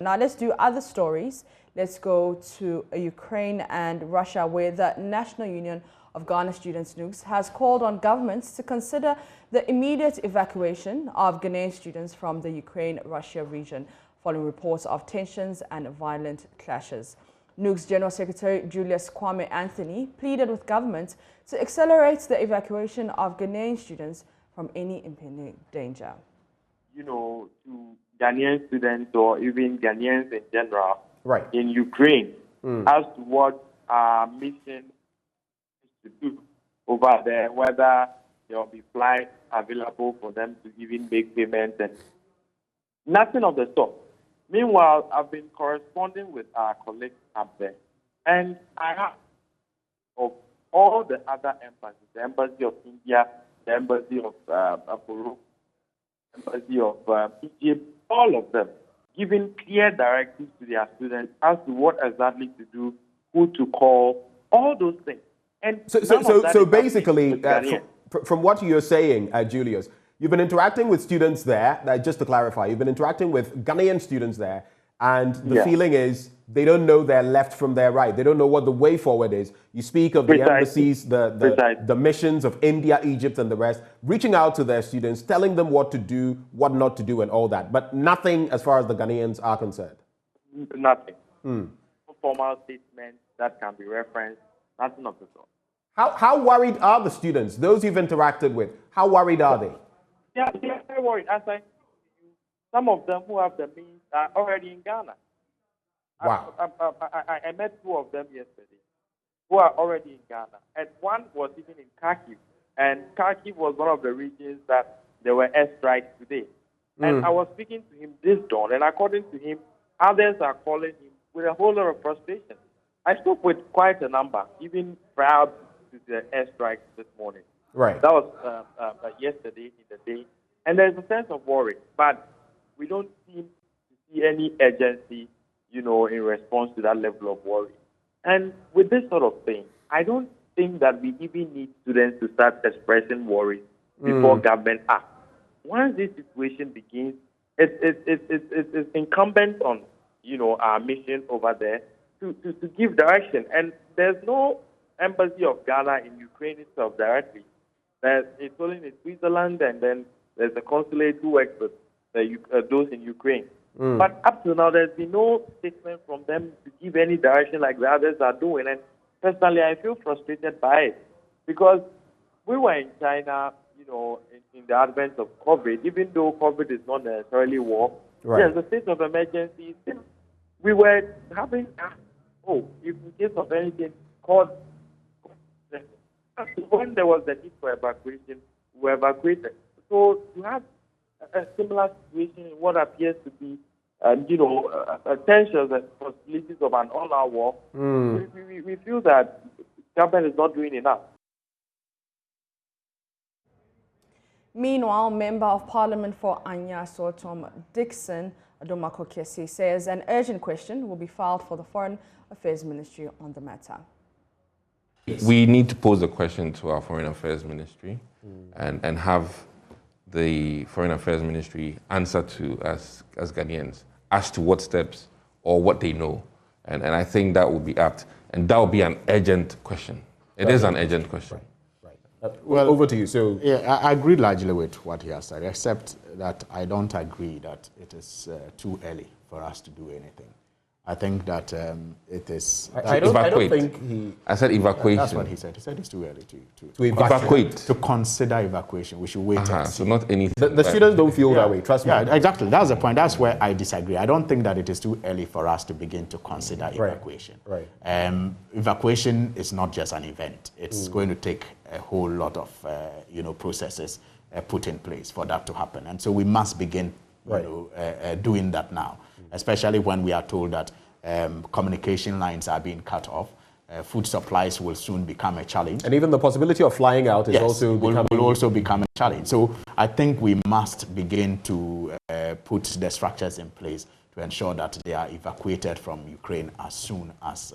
Now let's do other stories. Let's go to Ukraine and Russia, where the National Union of Ghana Students, NUGS, has called on governments to consider the immediate evacuation of Ghanaian students from the Ukraine-Russia region, following reports of tensions and violent clashes. NUGS General Secretary Julius Kwame Anthony pleaded with government to accelerate the evacuation of Ghanaian students from any impending danger. You know, to Ghanaian students or even Ghanaians in general, right, in Ukraine, as to what our mission is to do over there, whether there will be flights available for them to even make payments, and nothing of the sort. Meanwhile, I've been corresponding with our colleagues up there, and I have of all the other embassies, the Embassy of India, the Embassy of Peru, Embassy of Egypt, all of them giving clear directives to their students as to what exactly to do, who to call, all those things. And so basically, from what you're saying, Julius, you've been interacting with students there, just to clarify, you've been interacting with Ghanaian students there, and the feeling is they don't know their left from their right. They don't know what the way forward is. You speak of the embassies, the missions of India, Egypt, and the rest, reaching out to their students, telling them what to do, what not to do, and all that. But nothing as far as the Ghanaians are concerned. Nothing. No formal statements that can be referenced, nothing of the sort. How worried are the students, those you've interacted with? How worried are they? Yeah, they are very worried. As I some of them who have the means are already in Ghana. Wow. I met two of them yesterday who are already in Ghana. And one was even in Kharkiv. And Kharkiv was one of the regions that there were airstrikes today. And I was speaking to him this dawn, and according to him, others are calling him with a whole lot of frustration. I spoke with quite a number, even prior to the airstrikes this morning. Right. That was yesterday in the day. And there's a sense of worry, but we don't seem to see any urgency, you know, in response to that level of worry. And with this sort of thing, I don't think that we even need students to start expressing worry before government acts. Once this situation begins, it's incumbent on, you know, our mission over there to give direction. And there's no embassy of Ghana in Ukraine itself directly. It's only in Switzerland, and then there's a consulate who works with those in Ukraine. But up to now, there's been no statement from them to give any direction like the others are doing. And personally, I feel frustrated by it because we were in China, you know, in the advent of COVID, even though COVID is not necessarily war. Right. There's a state of emergency. We were having, if in case of anything, called. When there was the need for evacuation, we were evacuated. So to have a similar situation in what appears to be, tensions and possibilities of an all-out war, we feel that government is not doing enough. Meanwhile, Member of Parliament for Anya Sotom Dixon Adomako Kesi says an urgent question will be filed for the Foreign Affairs Ministry on the matter. We need to pose the question to our Foreign Affairs Ministry and have the Foreign Affairs Ministry answer to us as Ghanaians as to what steps or what they know. And I think that will be apt. And that will be an urgent question. It is an urgent question. Well, over to you. So, yeah, I agree largely with what he has said, except that I don't agree that it is too early for us to do anything. I think that it is. I don't think he. I said evacuation. That's what he said. He said it's too early to evacuate. To consider evacuation. We should wait and see. So not anything. The students don't feel that way. Trust me. Yeah, exactly. That's the point. That's where I disagree. I don't think that it is too early for us to begin to consider evacuation. Right. Evacuation is not just an event. It's going to take a whole lot of processes put in place for that to happen, and so we must begin doing that now. Especially when we are told that communication lines are being cut off, food supplies will soon become a challenge. And even the possibility of flying out is will also become a challenge. So I think we must begin to put the structures in place to ensure that they are evacuated from Ukraine as soon as